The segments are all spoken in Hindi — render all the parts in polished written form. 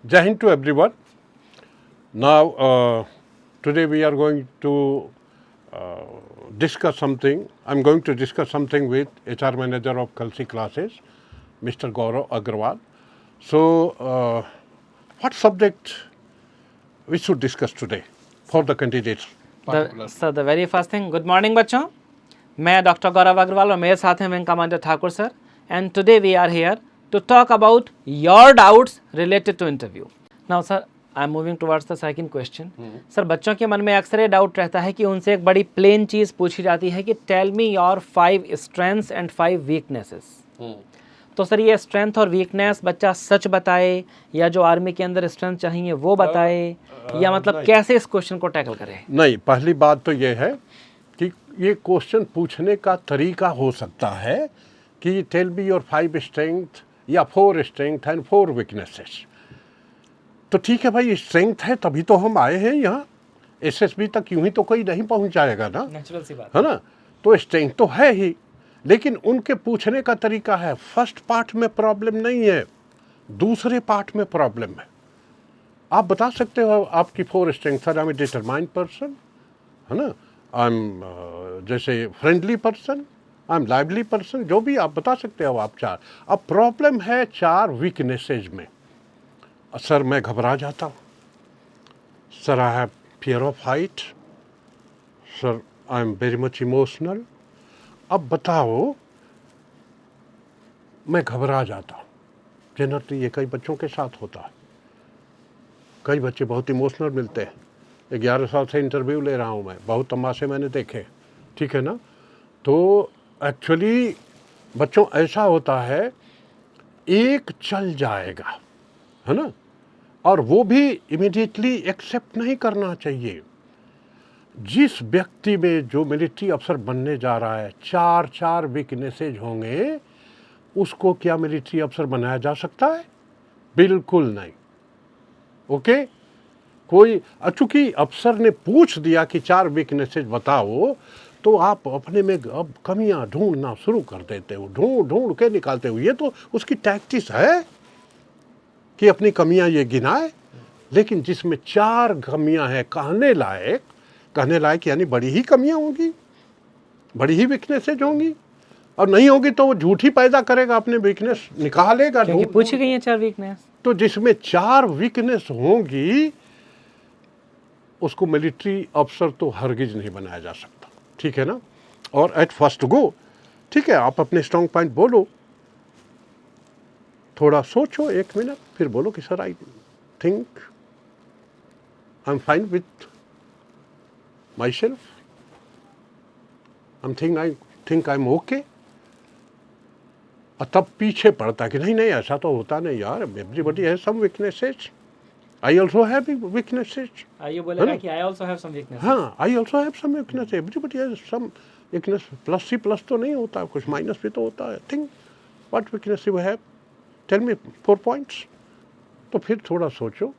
Jai Hind to everyone. Now, today we are going to discuss something. I'm going to discuss something with HR Manager of Khalsi Classes, Mr. Gaurav Agrawal. So, what subject we should discuss today for the candidates? Sir the very first thing good morning बच्चों, मैं डॉक्टर गौरव अग्रवाल और मेरे साथ हैं wing commander Thakur sir and today we are here to talk about your doubts related to interview. Now sir I am moving towards the second question. Sir बच्चों के मन में अक्सर ये डाउट रहता है कि उनसे एक बड़ी प्लेन चीज़ पूछी जाती है कि tell me your 5 strengths and 5 weaknesses. तो सर ये स्ट्रेंथ और वीकनेस बच्चा सच बताए या जो आर्मी के अंदर स्ट्रेंथ चाहिए वो बताए या मतलब कैसे इस क्वेश्चन को टैकल करें? नहीं, पहली बात तो ये है कि ये क्वेश्चन पूछने का तरीका हो सकता है कि टेल मी योर 5 स्ट्रेंथ या 4 स्ट्रेंथ एंड 4 वीकनेसेस. तो ठीक है भाई, स्ट्रेंथ है तभी तो हम आए हैं यहाँ. एसएसबी तक यूं ही तो कोई नहीं पहुँच जाएगा ना, नेचुरल सी बात है ना. तो स्ट्रेंथ तो है ही, लेकिन उनके पूछने का तरीका है. फर्स्ट पार्ट में प्रॉब्लम नहीं है, दूसरे पार्ट में प्रॉब्लम है. आप बता सकते हो आपकी 4 strength. Sir I am a determined person, है ना, आई एम जैसे friendly person, I am lively person, जो भी आप बता सकते हो आप 4. अब प्रॉब्लम है 4 वीकनेसेज में. सर मैं घबरा जाता हूँ, sir I have fear of height, sir I am very much emotional. अब बताओ, मैं घबरा जाता हूँ. जनरली ये कई बच्चों के साथ होता है. कई बच्चे बहुत इमोशनल मिलते हैं. 11 साल से इंटरव्यू ले रहा हूँ मैं, बहुत तमाशे मैंने देखे, ठीक है ना. तो एक्चुअली बच्चों ऐसा होता है, एक चल जाएगा, है ना, और वो भी इमीडिएटली एक्सेप्ट नहीं करना चाहिए. जिस व्यक्ति में जो मिलिट्री अफसर बनने जा रहा है 4 वीकनेसेज होंगे, उसको क्या मिलिट्री अफसर बनाया जा सकता है? बिल्कुल नहीं. ओके, कोई चूंकि अफसर ने पूछ दिया कि 4 वीकनेसेज बताओ, तो आप अपने में अब कमियां ढूंढना शुरू कर देते हो, ढूंढ के निकालते हो. ये तो उसकी टैक्टिस है कि अपनी कमियां ये गिनाए. लेकिन जिसमें 4 कमियां हैं कहने लायक यानी बड़ी ही कमियां होंगी, बड़ी ही वीकनेसेज होंगी, और नहीं होगी तो वो झूठी पैदा करेगा, अपने वीकनेस निकालेगा. क्योंकि पूछी गई है 4 वीकनेस. तो जिसमें 4 वीकनेस होंगी, उसको मिलिट्री अफसर तो हरगिज नहीं बनाया जा सकता, ठीक है ना. और एट फर्स्ट गो, ठीक है, आप अपने स्ट्रॉन्ग पॉइंट बोलो, थोड़ा सोचो 1 मिनट, फिर बोलो कि sir I think I am fine with my self, I think I am okay. और तब पीछे पड़ता है कि नहीं ऐसा तो होता नहीं यार, everybody has some weaknesses, I also have weaknesses. आइए बोलेगा कि I also have some weakness. हाँ, I also have some weakness, everybody has some weakness. Plus C plus तो नहीं होता, कुछ माइनस भी तो होता है. Think what weakness you have, tell me 4 points. तो फिर थोड़ा सोचो,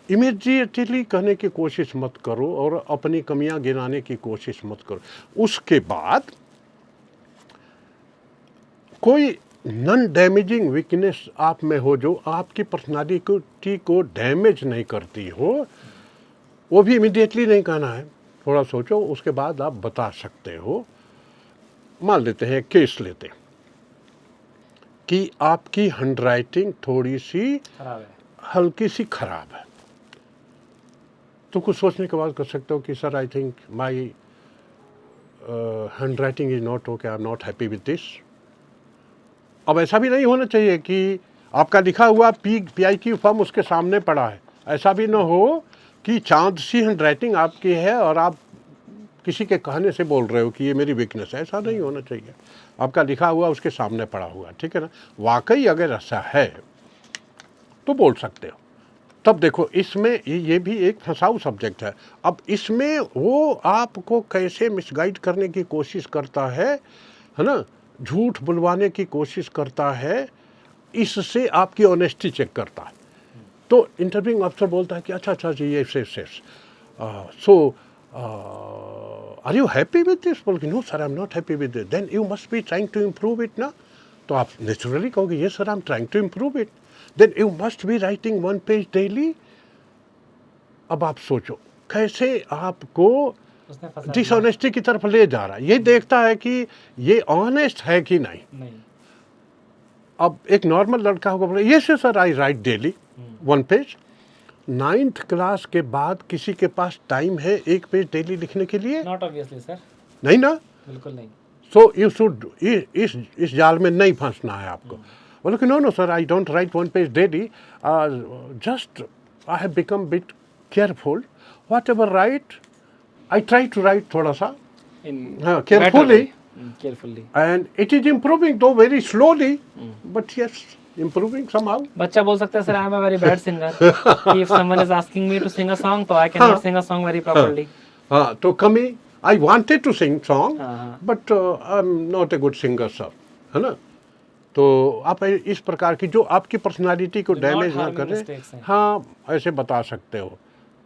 इमीडिएटली कहने की कोशिश मत करो और अपनी कमियां गिनाने की कोशिश मत करो. उसके बाद कोई नॉन डैमेजिंग वीकनेस आप में हो जो आपकी पर्सनालिटी को डैमेज नहीं करती हो, वो भी इमीडिएटली नहीं कहना है. थोड़ा सोचो, उसके बाद आप बता सकते हो. मान लेते हैं, केस लेते हैं कि आपकी हैंडराइटिंग थोड़ी सी खराब है, हल्की सी खराब है. तो कुछ सोचने के बाद कर सकते हो कि sir I think my hand writing is not okay, I am not happy with this. अब ऐसा भी नहीं होना चाहिए कि आपका लिखा हुआ PIQ फॉर्म उसके सामने पड़ा है. ऐसा भी ना हो कि चांद सी हैंड राइटिंग आपकी है और आप किसी के कहने से बोल रहे हो कि ये मेरी वीकनेस है. ऐसा नहीं होना चाहिए. आपका लिखा हुआ उसके सामने पड़ा हुआ, ठीक है ना. वाकई अगर ऐसा है तो बोल सकते हो. तब देखो, इसमें ये भी एक फंसाऊ सब्जेक्ट है. अब इसमें वो आपको कैसे मिसगाइड करने की कोशिश करता है ना, झूठ बुलवाने की कोशिश करता है, इससे आपकी ऑनेस्टी चेक करता है. तो इंटरव्यूइंग अफसर बोलता है कि अच्छा जी ये so are you happy with this? बोल के no sir I am not happy with this. Then you must be trying to improve it ना. तो आप नेचुरली कहोगे ये sir I am trying to improve it. then you must be writing 1 page daily. अब आप सोचो कैसे आपको उसने फंसा डिसऑनेस्टी की तरफ ले जा रहा है। ये देखता है कि ये ऑनेस्ट है कि नहीं। नहीं। अब एक नॉर्मल लड़का होगा बोले yes sir I right daily 1 page. 9th class के बाद किसी के पास टाइम है 1 पेज डेली लिखने के लिए? नॉट ऑब्वियसली सर, नहीं ना। बिल्कुल नहीं। सो यू शुड इस जाल में नहीं फंसना है आपको। बोलो कि no sir I don't write 1 page daily, just I have become bit careful, whatever write I try to write थोड़ा सा carefully, carefully. and it is improving though very slowly, but yes, improving somehow. बच्चा बोल सकता है sir I am a very bad singer, if someone is asking me to sing a song तो I cannot sing a song very properly. हाँ तो कमी I wanted to sing song, हाँ। but I'm not a good singer sir, है ना। तो आप इस प्रकार की जो आपकी पर्सनालिटी को Do not डैमेज ना harm करे, mistakes हैं। हाँ ऐसे बता सकते हो।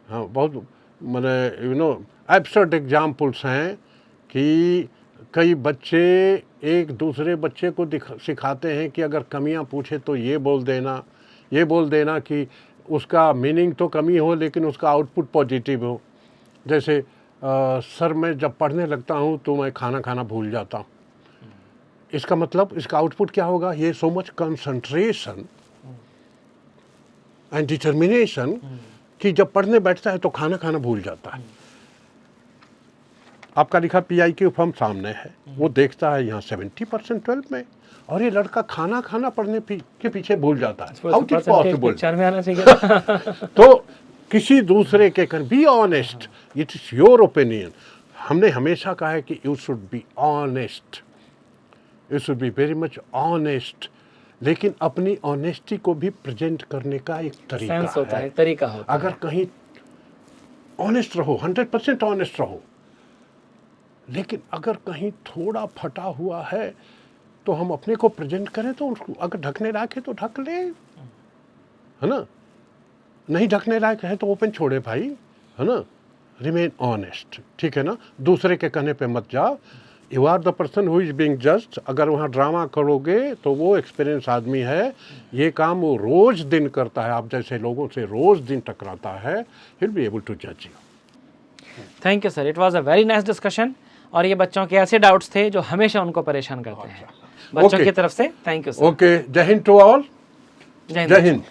हाँ बहुत मैंने यू नो एब्सर्ड एग्जाम्पल्स हैं कि कई बच्चे एक दूसरे बच्चे को सिखाते हैं कि अगर कमियां पूछे तो ये बोल देना कि उसका मीनिंग तो कमी हो लेकिन उसका आउटपुट पॉजिटिव हो। जैसे सर मैं जब पढ़ने लगता हूँ तो मैं खाना खाना भूल जाता हूँ। इसका मतलब इसका आउटपुट क्या होगा? ये so much concentration and determination कि जब पढ़ने बैठता है तो खाना खाना भूल जाता है। आपका लिखा PIQ फॉर्म सामने है, वो देखता है यहाँ 70% 12 में, और ये लड़का खाना खाना पढ़ने के पीछे भूल जाता है। How it is possible? Picture में आना चाहिए। तो किसी दूसरे के कर be honest, it is your opinion. हमने हमेशा कहा है कि you should be honest, you should be very much honest, लेकिन अपनी ऑनेस्टी को भी प्रेजेंट करने का एक तरीका सेंस होता है, है, तरीका होता है। अगर कहीं ऑनेस्ट रहो, 100% ऑनेस्ट रहो, लेकिन अगर कहीं थोड़ा फटा हुआ है तो हम अपने को प्रेजेंट करें तो उसको अगर ढकने लायक है तो ढक ले, है ना। नहीं ढकने लायक है तो ओपन छोड़े भाई, है ना। रिमेन ऑनेस्ट, ठीक है ना। दूसरे के कहने पे मत जाओ। You are the person who is being judged. अगर वहाँ ड्रामा करोगे तो वो एक्सपीरियंस आदमी है, ये काम वो रोज दिन करता है, आप जैसे लोगों से रोज दिन टकराता है, he will be able to जज you. Thank you sir, it was a very nice discussion. और ये बच्चों के ऐसे डाउट्स थे जो हमेशा उनको परेशान करते हैं। बच्चों Okay. की तरफ से थैंक यू सर। ओके, जय हिंद टू ऑल। जय जय हिंद।